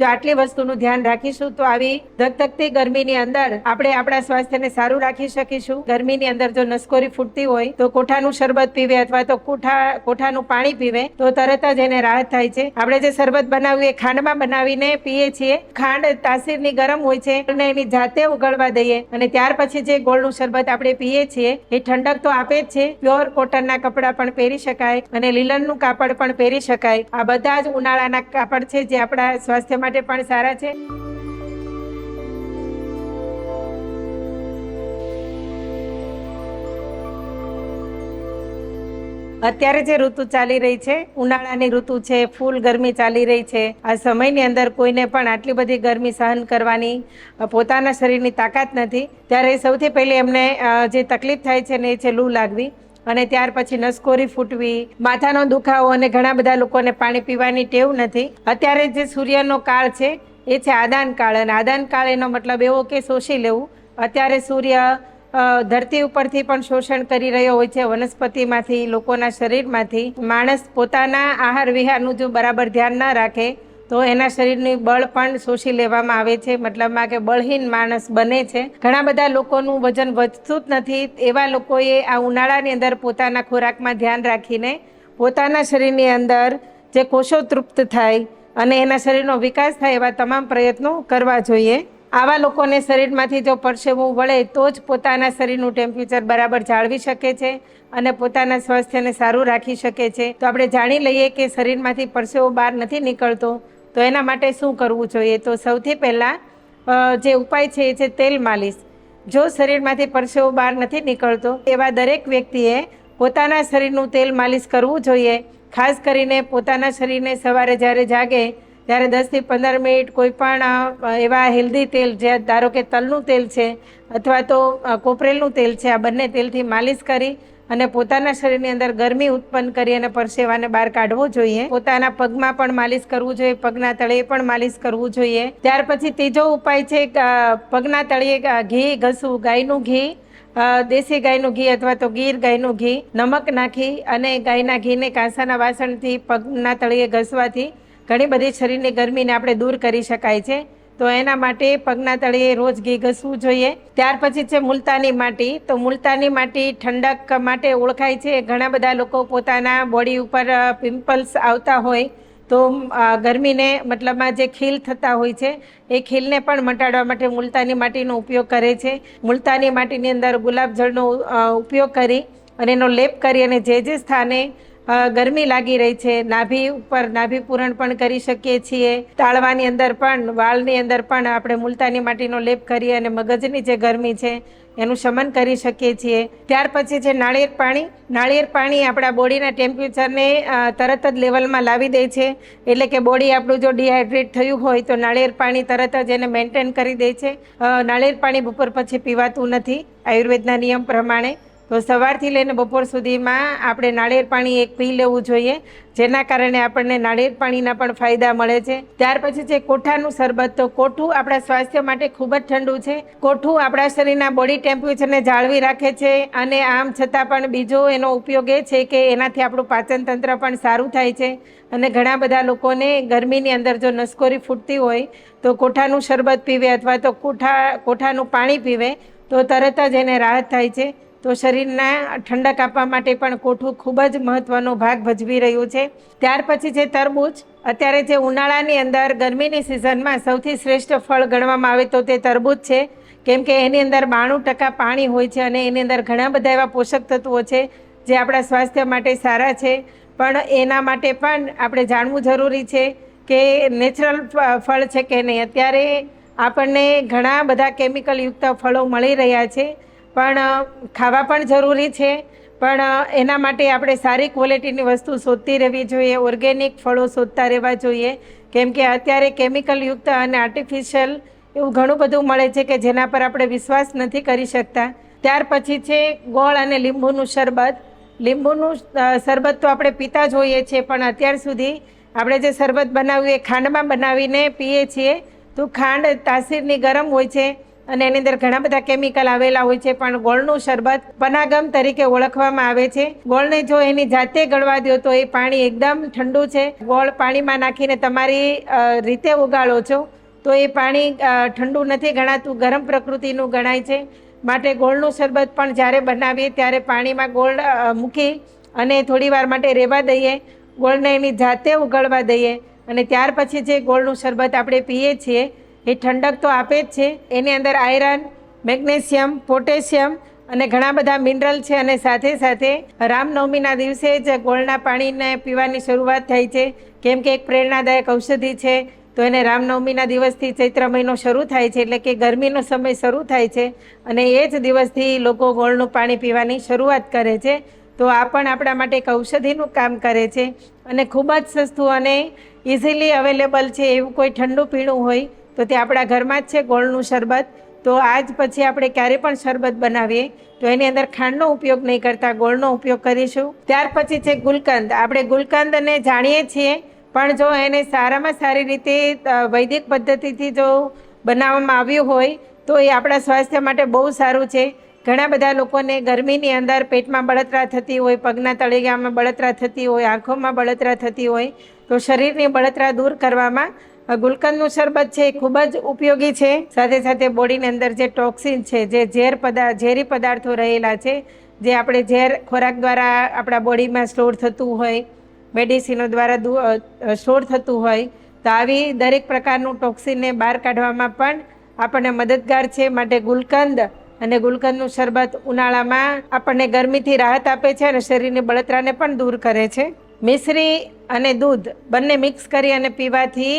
જો આટલી વસ્તુનું ધ્યાન રાખીશું તો આવી ધગધગતી ગરમીની અંદર આપણે આપણા સ્વાસ્થ્યને સારું રાખી શકીશું। ગરમીની અંદર જો નસકોરી ફૂટતી હોય તો કોઠાનું શરબત પીવે અથવા તો કોઠાનું પાણી પીવે તો તરત જ એને રાહત થાય છે। આપણે જે શરબત બનાવ્યું એ ખાંડમાં બનાવીને પીએ છીએ। ખાંડ તાસીરની ગરમ હોય છે અને એની જાતે ઉગળવા દઈએ અને ત્યાર પછી જે ગોળનું શરબત આપણે પીએ છીએ એ ઠંડક તો આપે જ છે। પ્યોર કોટનના કપડાં પણ પહેરી શકાય અને લીલનનું કાપડ પણ પહેરી શકાય। આ બધા જ ઉનાળાના કાપડ છે જે આપણા સ્વાસ્થ્ય માટે પણ સારા છે। અત્યારે જે ઋતુ ચાલી રહી છે ઉનાળાની ઋતુ છે, ફૂલ ગરમી ચાલી રહી છે। આ સમયની અંદર કોઈને પણ આટલી બધી ગરમી સહન કરવાની પોતાના શરીરની તાકાત નથી। ત્યારે સૌથી પહેલી એમને જે તકલીફ થાય છે ને એ છે લૂ લાગવી અને ત્યાર પછી નસકોરી ફૂટવી, માથાનો દુખાવો અને ઘણા બધા લોકોને પાણી પીવાની ટેવ નથી। અત્યારે જે સૂર્યનો કાળ છે એ છે આદાન કાળ અને આદાન કાળ એનો મતલબ એવો કે શોષી લેવું। અત્યારે સૂર્ય ધરતી ઉપરથી પણ શોષણ કરી રહ્યો હોય છે, વનસ્પતિમાંથી, લોકોના શરીરમાંથી। માણસ પોતાના આહાર વિહારનું જો બરાબર ધ્યાન ના રાખે તો એના શરીરની બળ પણ શોષી લેવામાં આવે છે, મતલબમાં કે બળહીન માણસ બને છે। ઘણા બધા લોકોનું વજન વધતું જ નથી। એવા લોકોએ આ ઉનાળાની અંદર પોતાના ખોરાકમાં ધ્યાન રાખીને પોતાના શરીરની અંદર જે કોષો તૃપ્ત થાય અને એના શરીરનો વિકાસ થાય એવા તમામ પ્રયત્નો કરવા જોઈએ। આવા લોકોને શરીરમાંથી જો પરસેવું વળે તો જ પોતાના શરીરનું ટેમ્પરેચર બરાબર જાળવી શકે છે અને પોતાના સ્વાસ્થ્યને સારું રાખી શકે છે। તો આપણે જાણી લઈએ કે શરીરમાંથી પરસેવો બહાર નથી નીકળતો તો એના માટે શું કરવું જોઈએ। તો સૌથી પહેલાં જે ઉપાય છે એ છે તેલ માલિશ। જો શરીરમાંથી પરસેવો બહાર નથી નીકળતો એવા દરેક વ્યક્તિએ પોતાના શરીરનું તેલ માલિશ કરવું જોઈએ। ખાસ કરીને પોતાના શરીરને સવારે જ્યારે જાગે ત્યારે 10થી 15 મિનિટ કોઈ પણ એવા હેલ્ધી તેલ, જે ધારો કે તલનું તેલ છે અથવા તો કોપરેલનું તેલ છે, આ બંને તેલથી માલિશ કરી અને પોતાના શરીરની અંદર ગરમી ઉત્પન્ન કરી અને પરસેવાને બહાર કાઢવો જોઈએ। પોતાના પગમાં પણ માલિશ કરવું જોઈએ, પગના તળિયે પણ માલિશ કરવું જોઈએ। ત્યાર પછી ત્રીજો ઉપાય છે પગના તળિયે ઘી ઘસવું। ગાયનું ઘી, દેશી ગાયનું ઘી અથવા તો ગીર ગાયનું ઘી, નમક નાખી અને ગાયના ઘીને કાંસાના વાસણથી પગના તળિયે ઘસવાથી ઘણી બધી શરીરની ગરમીને આપણે દૂર કરી શકાય છે। તો એના માટે પગના તળિયે રોજ ઘી ઘસવું જોઈએ। ત્યાર પછી છે મુલતાની માટી। તો મુલતાની માટી ઠંડક માટે ઓળખાય છે। ઘણા બધા લોકો પોતાના બોડી ઉપર પિમ્પલ્સ આવતા હોય તો ગરમીને મતલબમાં જે ખીલ થતા હોય છે એ ખીલને પણ મટાડવા માટે મુલતાની માટીનો ઉપયોગ કરે છે। મુલતાની માટીની અંદર ગુલાબજળનો ઉપયોગ કરી અને એનો લેપ કરી અને જે સ્થાને ગરમી લાગી રહી છે, નાભી ઉપર નાભી પૂરણ પણ કરી શકીએ છીએ। તાળવાની અંદર પણ, વાળની અંદર પણ આપણે મુલતાની માટીનો લેપ કરી અને મગજની જે ગરમી છે એનું શમન કરી શકીએ છીએ। ત્યાર પછી છે નાળિયેર પાણી। નાળિયેર પાણી આપણા બોડીના ટેમ્પરેચરને તરત જ લેવલમાં લાવી દે છે। એટલે કે બોડી આપણું જો ડિહાઇડ્રેટ થયું હોય તો નાળિયેર પાણી તરત જ એને મેન્ટેન કરી દે છે। નાળિયેર પાણી બપોર પછી પીવાતું નથી આયુર્વેદના નિયમ પ્રમાણે। તો સવારથી લઈને બપોર સુધીમાં આપણે નાળિયેર પાણી એક પી લેવું જોઈએ, જેના કારણે આપણને નાળિયેર પાણીના પણ ફાયદા મળે છે। ત્યાર પછી છે કોઠાનું શરબત। તો કોઠું આપણા સ્વાસ્થ્ય માટે ખૂબ જ ઠંડુ છે। કોઠું આપણા શરીરના બોડી ટેમ્પરેચરને જાળવી રાખે છે અને આમ છતાં પણ બીજો એનો ઉપયોગ એ છે કે એનાથી આપણું પાચન તંત્ર પણ સારું થાય છે અને ઘણા બધા લોકોને ગરમીની અંદર જો નસકોરી ફૂટતી હોય તો કોઠાનું શરબત પીવે અથવા તો કોઠાનું પાણી પીવે તો તરત જ એને રાહત થાય છે। તો શરીરના ઠંડક આપવા માટે પણ કોઠું ખૂબ જ મહત્વનો ભાગ ભજવી રહ્યું છે। ત્યાર પછી છે તરબૂચ। અત્યારે જે ઉનાળાની અંદર ગરમીની સિઝનમાં સૌથી શ્રેષ્ઠ ફળ ગણવામાં આવે તો તે તરબૂચ છે, કેમ કે એની અંદર 92% પાણી હોય છે અને એની અંદર ઘણા બધા એવા પોષક તત્વો છે જે આપણા સ્વાસ્થ્ય માટે સારા છે। પણ એના માટે પણ આપણે જાણવું જરૂરી છે કે નેચરલ ફળ છે કે નહીં। અત્યારે આપણને ઘણા બધા કેમિકલયુક્ત ફળો મળી રહ્યા છે પણ ખાવા પણ જરૂરી છે, પણ એના માટે આપણે સારી ક્વોલિટીની વસ્તુ શોધતી રહેવી જોઈએ, ઓર્ગેનિક ફળો શોધતા રહેવા જોઈએ, કેમ કે અત્યારે કેમિકલયુક્ત અને આર્ટિફિશિયલ એવું ઘણું બધું મળે છે કે જેના પર આપણે વિશ્વાસ નથી કરી શકતા। ત્યાર પછી છે ગોળ અને લીંબુનું શરબત। લીંબુનું શરબત તો આપણે પીતા જ હોઈએ છીએ, પણ અત્યાર સુધી આપણે જે શરબત બનાવ્યું એ ખાંડમાં બનાવીને પીએ છીએ। તો ખાંડ તાસીરની ગરમ હોય છે અને એની અંદર ઘણા બધા કેમિકલ આવેલા હોય છે, પણ ગોળનું શરબત પનાગમ તરીકે ઓળખવામાં આવે છે. ગોળને જો એની જાતે ગળવા દો તો એ પાણી એકદમ ઠંડુ છે. ગોળ પાણીમાં નાખીને તમારી રીતે ઉગાળો છો તો એ પાણી ઠંડુ નથી ગણાતું, ગરમ પ્રકૃતિનું ગણાય છે. માટે ગોળનું શરબત પણ જ્યારે બનાવીએ ત્યારે પાણીમાં ગોળ મૂકી અને થોડી વાર માટે રહેવા દઈએ, ગોળને એની જાતે ઉગળવા દઈએ અને ત્યાર પછી જે ગોળનું શરબત આપણે પીએ છીએ એ ઠંડક તો આપે જ છે. એની અંદર આયરન, મેગ્નેશિયમ, પોટેશિયમ અને ઘણા બધા મિનરલ છે. અને સાથે સાથે રામનવમીના દિવસે જ ગોળના પાણીને પીવાની શરૂઆત થાય છે, કેમ કે એક પ્રેરણાદાયક ઔષધિ છે. તો એને રામનવમીના દિવસથી ચૈત્ર મહિનો શરૂ થાય છે, એટલે કે ગરમીનો સમય શરૂ થાય છે અને એ જ દિવસથી લોકો ગોળનું પાણી પીવાની શરૂઆત કરે છે. તો આ પણ આપણા માટે એક ઔષધિનું કામ કરે છે અને ખૂબ જ સસ્તું અને ઇઝીલી અવેલેબલ છે એવું કોઈ ઠંડુ પીણું હોય તો તે આપણા ઘરમાં જ છે ગોળનું શરબત. તો આજ પછી આપણે ક્યારે પણ શરબત બનાવીએ તો એની અંદર ખાંડનો ઉપયોગ નહીં કરતા, ગોળનો ઉપયોગ કરીશું. ત્યાર પછી છે ગુલકંદ. આપણે ગુલકંદને જાણીએ છીએ, પણ જો એને સારામાં સારી રીતે વૈદિક પદ્ધતિથી જો બનાવવામાં આવ્યું હોય તો એ આપણા સ્વાસ્થ્ય માટે બહુ સારું છે. ઘણા બધા લોકોને ગરમીની અંદર પેટમાં બળતરા થતી હોય, પગના તળિયામાં બળતરા થતી હોય, આંખોમાં બળતરા થતી હોય, તો શરીરની બળતરા દૂર કરવામાં ગુલકંદનું શરબત છે એ ખૂબ જ ઉપયોગી છે. સાથે સાથે બોડીની અંદર જે ટોક્સિન છે, જે ઝેરી પદાર્થો રહેલા છે, જે આપણે ઝેર ખોરાક દ્વારા આપણા બોડીમાં સ્ટોર થતું હોય, મેડિસિનો દ્વારા સ્ટોર થતું હોય, તો આવી દરેક પ્રકારનું ટોક્સિનને બહાર કાઢવામાં પણ આપણને મદદગાર છે. માટે ગુલકંદ અને ગુલકંદનું શરબત ઉનાળામાં આપણને ગરમીથી રાહત આપે છે અને શરીરની બળતરાને પણ દૂર કરે છે. મિશ્રી અને દૂધ બંને મિક્સ કરી અને પીવાથી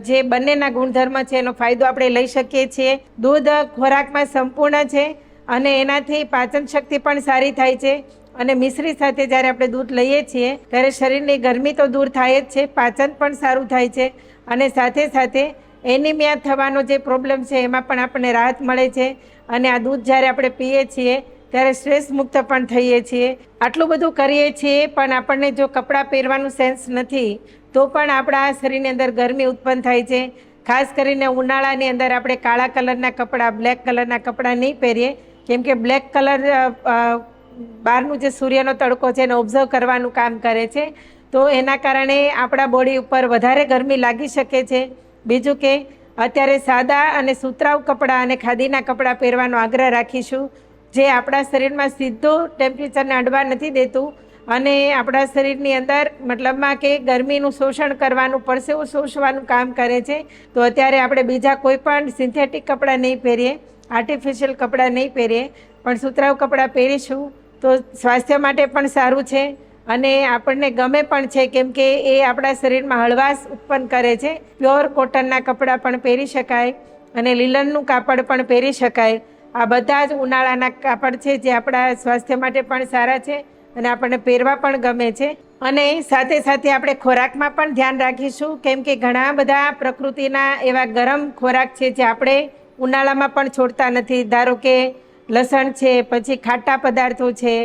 જે બંનેના ગુણધર્મ છે એનો ફાયદો આપણે લઈ શકીએ છીએ. દૂધ ખોરાકમાં સંપૂર્ણ છે અને એનાથી પાચન શક્તિ પણ સારી થાય છે. અને મિશ્રી સાથે જ્યારે આપણે દૂધ લઈએ છીએ ત્યારે શરીરની ગરમી તો દૂર થાય જ છે, પાચન પણ સારું થાય છે અને સાથે સાથે એનિમિયા થવાનો જે પ્રોબ્લેમ છે એમાં પણ આપણને રાહત મળે છે. અને આ દૂધ જ્યારે આપણે પીએ છીએ ત્યારે સ્ટ્રેસ મુક્ત પણ થઈએ છીએ. આટલું બધું કરીએ છીએ પણ આપણને જો કપડાં પહેરવાનું સેન્સ નથી તો પણ આપણા શરીરની અંદર ગરમી ઉત્પન્ન થાય છે. ખાસ કરીને ઉનાળાની અંદર આપણે કાળા કલરના કપડાં, બ્લેક કલરના કપડાં નહીં પહેરીએ, કેમ કે બ્લેક કલર બહારનું જે સૂર્યનો તડકો છે એને ઓબ્ઝર્વ કરવાનું કામ કરે છે, તો એના કારણે આપણા બોડી ઉપર વધારે ગરમી લાગી શકે છે. બીજું કે અત્યારે સાદા અને સુતરાઉ કપડાં અને ખાદીના કપડાં પહેરવાનો આગ્રહ રાખીશું, જે આપણા શરીરમાં સીધું ટેમ્પરેચરને અડવા નથી દેતું અને આપણા શરીરની અંદર મતલબમાં કે ગરમીનું શોષણ કરવાનું, પરસેવો શોષવાનું કામ કરે છે. તો અત્યારે આપણે બીજા કોઈ પણ સિન્થેટિક કપડાં નહીં પહેરીએ, આર્ટિફિશિયલ કપડાં નહીં પહેરીએ, પણ સુતરાઉ કપડાં પહેરીશું તો સ્વાસ્થ્ય માટે પણ સારું છે અને આપણને ગમે પણ છે, કેમ કે એ આપણા શરીરમાં હળવાશ ઉત્પન્ન કરે છે. પ્યોર કોટનના કપડાં પણ પહેરી શકાય અને લીલનનું કાપડ પણ પહેરી શકાય. આ બધા જ ઉનાળાના કાપડ છે જે આપણા સ્વાસ્થ્ય માટે પણ સારા છે અને આપણને પહેરવા પણ ગમે છે. અને સાથે સાથે આપણે ખોરાકમાં પણ ધ્યાન રાખીશું, કેમ કે ઘણા બધા પ્રકૃતિના એવા ગરમ ખોરાક છે જે આપણે ઉનાળામાં પણ છોડતા નથી. ધારો કે લસણ છે, પછી ખાટા પદાર્થો છે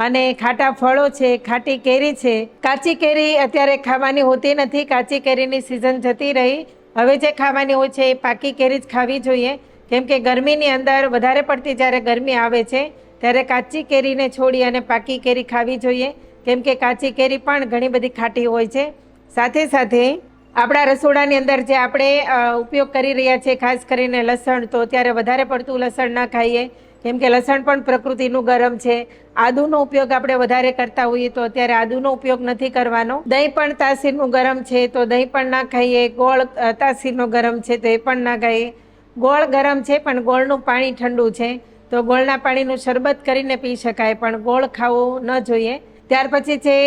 અને ખાટા ફળો છે, ખાટી કેરી છે. કાચી કેરી અત્યારે ખાવાની હોતી નથી, કાચી કેરીની સિઝન જતી રહી. હવે જે ખાવાની હોય છે એ પાકી કેરી જ ખાવી જોઈએ, કેમ કે ગરમીની અંદર વધારે પડતી જ્યારે ગરમી આવે છે ત્યારે કાચી કેરીને છોડી અને પાકી કેરી ખાવી જોઈએ, કેમ કે કાચી કેરી પણ ઘણી બધી ખાટી હોય છે. સાથે સાથે આપણા રસોડાની અંદર જે આપણે ઉપયોગ કરી રહ્યા છીએ, ખાસ કરીને લસણ, તો ત્યારે વધારે પડતું લસણ ન ખાઈએ, કેમ કે લસણ પણ પ્રકૃતિનું ગરમ છે. આદુનો ઉપયોગ આપણે વધારે કરતા હોઈએ તો અત્યારે આદુનો ઉપયોગ નથી કરવાનો. દહીં પણ તાસીરનું ગરમ છે તો દહીં પણ ના ખાઈએ. ગોળ તાસીરનો ગરમ છે તો એ પણ ના ખાઈએ. ગોળ ગરમ છે પણ ગોળનું પાણી ઠંડુ છે, તો ગોળના પાણીનું શરબત કરીને પી શકાય, પણ ગોળ ખાવો ન જોઈએ. ત્યાર પછી છે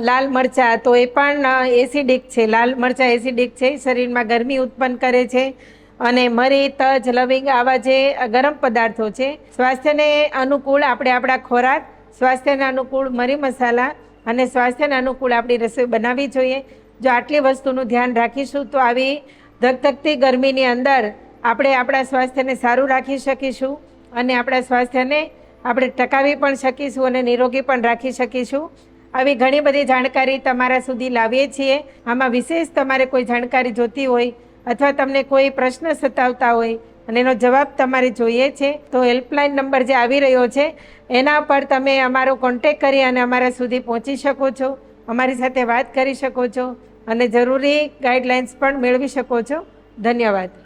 લાલ મરચાં, તો એ પણ એસિડિક છે. લાલ મરચાં એસિડિક છે, શરીરમાં ગરમી ઉત્પન્ન કરે છે. અને મરી, તજ, લવિંગ આવા જે ગરમ પદાર્થો છે, સ્વાસ્થ્યને અનુકૂળ આપણે આપણા ખોરાક, સ્વાસ્થ્યને અનુકૂળ મરી મસાલા અને સ્વાસ્થ્યને અનુકૂળ આપણી રસોઈ બનાવવી જોઈએ. જો આટલી વસ્તુનું ધ્યાન રાખીશું તો આવી ધગધગતી ગરમીની અંદર આપણે આપણા સ્વાસ્થ્યને સારું રાખી શકીશું અને આપણા સ્વાસ્થ્યને આપણે ટકાવી પણ શકીશું અને નિરોગી પણ રાખી શકીશું. આવી ઘણી બધી જાણકારી તમારા સુધી લાવીએ છીએ. આમાં વિશેષ તમારે કોઈ જાણકારી જોતી હોય અથવા તમને કોઈ પ્રશ્ન સતાવતા હોય અને એનો જવાબ તમારે જોઈએ છે તો હેલ્પલાઇન નંબર જે આવી રહ્યો છે એના પર તમે અમારો કોન્ટેક કરી અને અમારા સુધી પહોંચી શકો છો, અમારી સાથે વાત કરી શકો છો અને જરૂરી ગાઈડલાઇન્સ પણ મેળવી શકો છો. ધન્યવાદ.